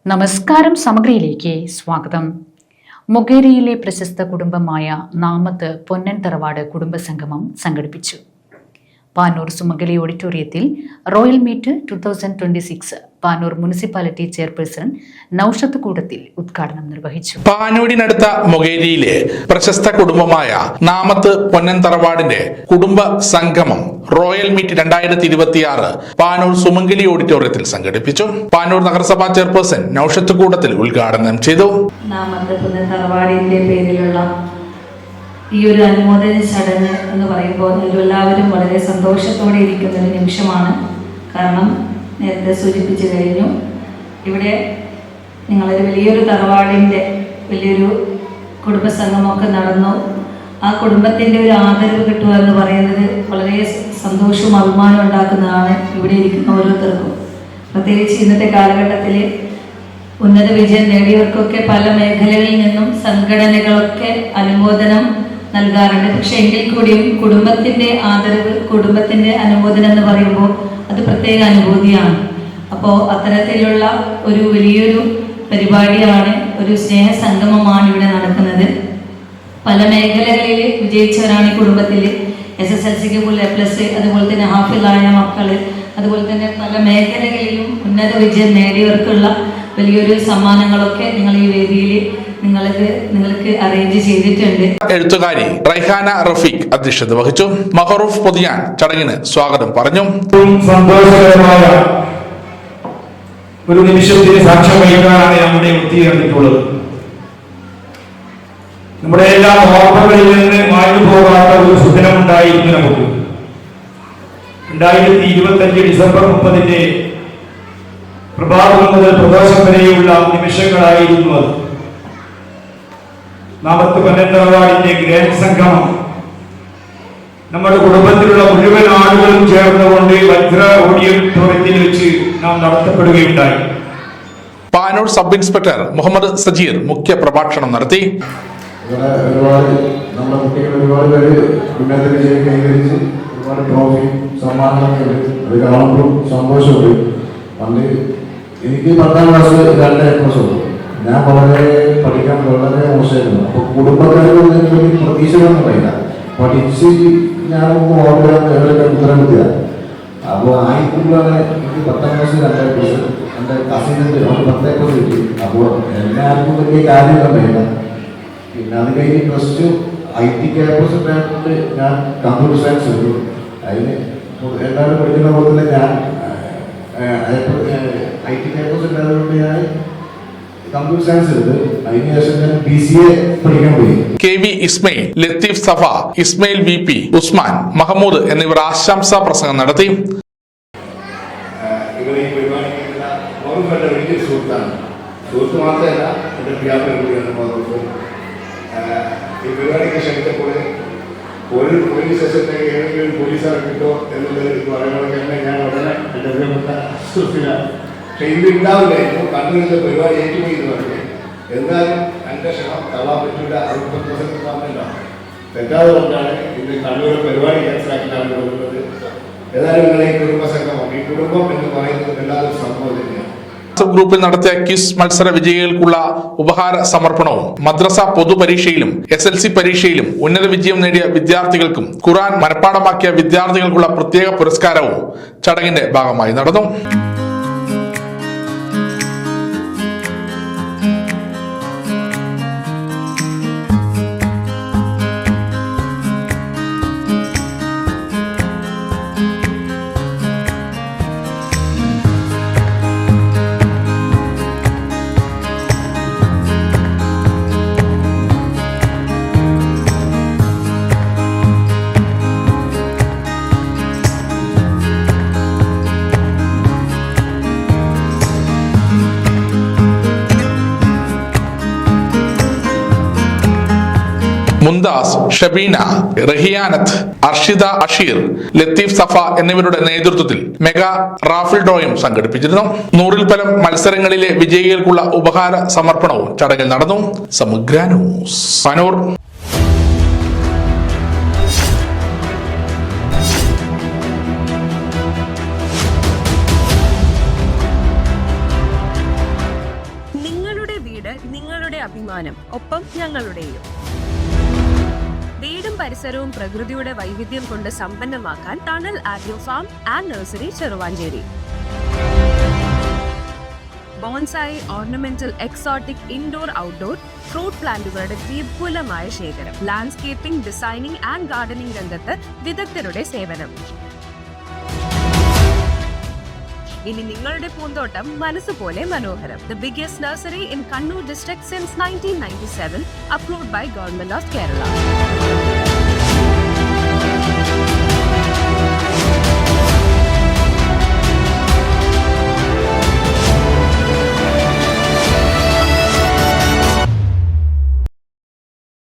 നമസ്കാരം, സമഗ്രയിലേക്ക് സ്വാഗതം. മൊകേരിയിലെ പ്രശസ്ത കുടുംബമായ നാമത്ത് പൊന്നൻ തറവാട് കുടുംബസംഗമം സംഘടിപ്പിച്ചു. പാനൂർ സുമംഗലി ഓഡിറ്റോറിയത്തിൽ royal meet 2026 Panoor municipality chairperson Noushath Koodathil ഉദ്ഘാടനം നിർവഹിച്ചു. പാനൂരിനടുത്ത മൊകേരിയിലെ പ്രശസ്ത കുടുംബമായ നാമത്ത് പൊന്നൻ തറവാടിന്റെ കുടുംബ സംഗമം റോയൽ മീറ്റ് 2026 പാനൂർ സുമംഗലി ഓഡിറ്റോറിയത്തിൽ സംഘടിപ്പിച്ചു. പാനൂർ നഗരസഭാ ചെയർപേഴ്സൺ നൌഷത്ത് കൂടത്തിൽ ഉദ്ഘാടനം ചെയ്തു. നാമത്ത് പൊന്നൻ തറവാടിന്റെ പേരിലുള്ള ഈ ഒരു അനുമോദന ചടങ്ങ് എന്ന് പറയുമ്പോൾ എല്ലാവരും വളരെ സന്തോഷത്തോടെ ഇരിക്കുന്ന ഒരു നിമിഷമാണ്. കാരണം നേരത്തെ സൂചിപ്പിച്ചു കഴിഞ്ഞു, ഇവിടെ നിങ്ങളൊരു വലിയൊരു തറവാടിൻ്റെ വലിയൊരു കുടുംബസംഗമമൊക്കെ നടന്നു. ആ കുടുംബത്തിൻ്റെ ഒരു ആദരവ് കിട്ടുക എന്ന് പറയുന്നത് വളരെ സന്തോഷവും അഭിമാനവും ഉണ്ടാക്കുന്നതാണ് ഇവിടെ ഇരിക്കുന്ന ഓരോരുത്തർക്കും. പ്രത്യേകിച്ച് ഇന്നത്തെ കാലഘട്ടത്തിൽ ഉന്നത വിജയം നേടിയവർക്കൊക്കെ പല മേഖലകളിൽ നിന്നും സംഘടനകളൊക്കെ അനുമോദനം നൽകാറുണ്ട്. പക്ഷെ എങ്കിൽ കൂടിയും കുടുംബത്തിൻ്റെ ആദരവ്, കുടുംബത്തിൻ്റെ അനുമോദനം എന്ന് പറയുമ്പോൾ അത് പ്രത്യേക അനുഭൂതിയാണ്. അപ്പോൾ അത്തരത്തിലുള്ള ഒരു വലിയൊരു പരിപാടിയാണ്, ഒരു സ്നേഹസംഗമമാണ് ഇവിടെ നടക്കുന്നത്. പല മേഖലകളിൽ വിജയിച്ചവരാണ് ഈ കുടുംബത്തിൽ. SSLCക്ക് ഫുൾ A+, അതുപോലെ തന്നെ ഹാഫിളായ മക്കൾ, അതുപോലെ തന്നെ പല മേഖലകളിലും ഉന്നത വിജയം നേടിയവർക്കുള്ള വലിയൊരു സമ്മാനങ്ങളൊക്കെ നിങ്ങൾ ഈ വേദിയിൽ നിങ്ങൾക്ക് അറേഞ്ച് ചെയ്തിട്ടുണ്ട്. എഴുത്തുകാരി റൈഹാന റഫീഖ് അധ്യക്ഷത വഹിച്ചു. മഹറൂഫ് പൊതിയാൻ ചടങ്ങിന് സ്വാഗതം പറഞ്ഞു. സന്തോഷകരമായ ഒരു നിമിഷത്തിന് സാക്ഷ്യം വഹിക്കാനാണ് നമ്മുടെ ഒത്തുചേർന്നിട്ടുള്ളത്. നമ്മുടെ എല്ലാ ഓർമ്മകളിൽ നിന്ന് മാഞ്ഞു പോകാത്ത ഒരു സുദിനമുണ്ടായിരുന്നു നമുക്ക്. 2025 ഡിസംബർ 30 പ്രഭാതം മുതൽ പ്രദോഷം വരെയുള്ള നിമിഷങ്ങളായിരുന്നു അത്. നാമത്ത് പൊന്നൻ തറവാടിന്റെ ഗ്രാൻഡ് സംഗമം നമ്മുടെ കുടുംബത്തിലുള്ള മുഴുവൻ ആളുകളും ചേർന്നുകൊണ്ട് വജ്ര ഓഡിറ്റോറിയത്തിൽ വെച്ച് നാം നടത്തപ്പെടുകയുണ്ടായി. പാനൂർ സബ് ഇൻസ്പെക്ടർ മുഹമ്മദ് സജീർ മുഖ്യ പ്രഭാഷണം നടത്തി. ഒരുപാട് നമ്മുടെ കുട്ടികൾ ഒരുപാട് പേര് ഉന്നത വിജയം കൈവരിച്ച് ഒരുപാട് ട്രോഫി സമ്മാനങ്ങളൊക്കെ ഉണ്ട്. അത് കാണുമ്പോൾ സന്തോഷമുണ്ട്. പണ്ട് എനിക്ക് 10ാം ക്ലാസ് 2 A+ ഉള്ളൂ. ഞാൻ വളരെ പഠിക്കാൻ വളരെ മോശമായിരുന്നു. അപ്പോൾ കുടുംബക്കാരൊന്നും എനിക്ക് വലിയ പ്രതീക്ഷകളൊന്നും പറയില്ല. പഠിച്ച് ഞാനൊന്നും ഓർമ്മ ഉത്തരം കിട്ടിയതാണ്. അപ്പോൾ ആയിരത്തിലാണ് എനിക്ക് 10ാം ക്ലാസ് 2 A+, എൻ്റെ കസിനുണ്ട്, അവർക്ക് 10 A+ കിട്ടി. അപ്പോൾ എല്ലാവർക്കും വലിയ കാര്യമൊന്നും പറയില്ല. പിന്നെ അത് കഴിഞ്ഞ് +2 IT ക്യാമ്പസ് ഉണ്ടായതുകൊണ്ട് ഞാൻ കമ്പ്യൂട്ടർ സയൻസ് എടുത്തു. അതിന് എല്ലാവരും പഠിക്കുന്ന പോലെ തന്നെ ഞാൻ IT ക്യാമ്പസ് ഉണ്ടായതുകൊണ്ട് ഞാൻ കമ്പ്യൂട്ടർ സയൻസ് എടുത്ത് അതിനുശേഷം ഞാൻ BCA പഠിക്കാൻ പോയി. KV ഇസ്മയിൽ, ലത്തീഫ് സഫ, ഇസ്മയിൽ VP, ഉസ്മാൻ, മഹമ്മൂദ് എന്നിവർ ആശംസാ പ്രസംഗം നടത്തി. ഇവരെ ഈ പരിപാടിക്കുന്ന മറുപടി വലിയ സുഹൃത്താണ്. സുഹൃത്ത് മാത്രമല്ല, എൻ്റെ വ്യാപാരം കൂടിയാണ് മറുപടി. ഈ പരിപാടിക്ക് ക്ഷണിച്ചപ്പോൾ ഒരു പോലീസ് സ്റ്റേഷനിലേക്ക് ഏതെങ്കിലും പോലീസുകാർ കിട്ടോ എന്നുള്ളത് പറയുന്നത് തന്നെ ഞാൻ ഉടനെ എൻ്റെ പ്രിയപ്പെട്ട സുഹൃത്തിനാണ്. പക്ഷെ ഇത് ഉണ്ടാവില്ലായിരുന്നു. കണ്ണൂരിലെ പരിപാടി ഏറ്റുപോയി എന്ന് പറഞ്ഞു. എന്നാലും എൻ്റെ ക്ഷണം തള്ളാൻ പറ്റില്ല. 60% സാധനമില്ലാണ്. തെറ്റാതെ കൊണ്ടാണ് ഇന്ന് കണ്ണൂരിലെ പരിപാടി ക്യാൻസലാക്കിയിട്ടാണ് കൊടുക്കുന്നത്. ഏതായാലും നിങ്ങളെ ഈ കുടുംബസംഗമം, ഈ കുടുംബം എന്ന് പറയുന്നത് എല്ലാവരും സംഭവം തന്നെയാണ്. ഗ്രൂപ്പിൽ നടത്തിയ ക്വിസ് മത്സര വിജയികൾക്കുള്ള ഉപഹാര സമർപ്പണവും മദ്രസ പൊതുപരീക്ഷയിലും SLC പരീക്ഷയിലും ഉന്നത വിജയം നേടിയ വിദ്യാർത്ഥികൾക്കും ഖുർആൻ മനഃപ്പാഠമാക്കിയ വിദ്യാർത്ഥികൾക്കുള്ള പ്രത്യേക പുരസ്കാരവും ചടങ്ങിന്റെ ഭാഗമായി നടന്നു. മുന്താസ്, ഷബീന, റഹിയാനത്ത്, അർഷിദ അഷീർ, ലത്തീഫ് സഫ എന്നിവരുടെ നേതൃത്വത്തിൽ മെഗാ റാഫിൾ ഡ്രോയും സംഘടിപ്പിച്ചിരുന്നു. 100ൽ പരം മത്സരങ്ങളിലെ വിജയികൾക്കുള്ള ഉപഹാര സമർപ്പണവും ചടങ്ങിൽ നടന്നു. സമഗ്ര ന്യൂസ്, പാനൂർ. നിങ്ങളുടെ അഭിമാനം, ഒപ്പം ഞങ്ങളുടെയും. വീടും പരിസരവും പ്രകൃതിയുടെ വൈവിധ്യം കൊണ്ട് സമ്പന്നമാക്കാൻ tunnel agro farm and nursery Cheruvanchery. Bonsai, ornamental, exotic, indoor, outdoor fruit പ്ലാന്റുകളുടെ വിപുലമായ ശേഖരം. ലാൻഡ്സ്കേപ്പിംഗ്, ഡിസൈനിംഗ് ആൻഡ് ഗാർഡനിംഗ് രംഗത്ത് വിദഗ്ധരുടെ സേവനം. ഇനി നിങ്ങളുടെ പൂന്തോട്ടം മനസ്സുപോലെ മനോഹരം. The biggest nursery in Kannur district since 1997, approved by Government of Kerala.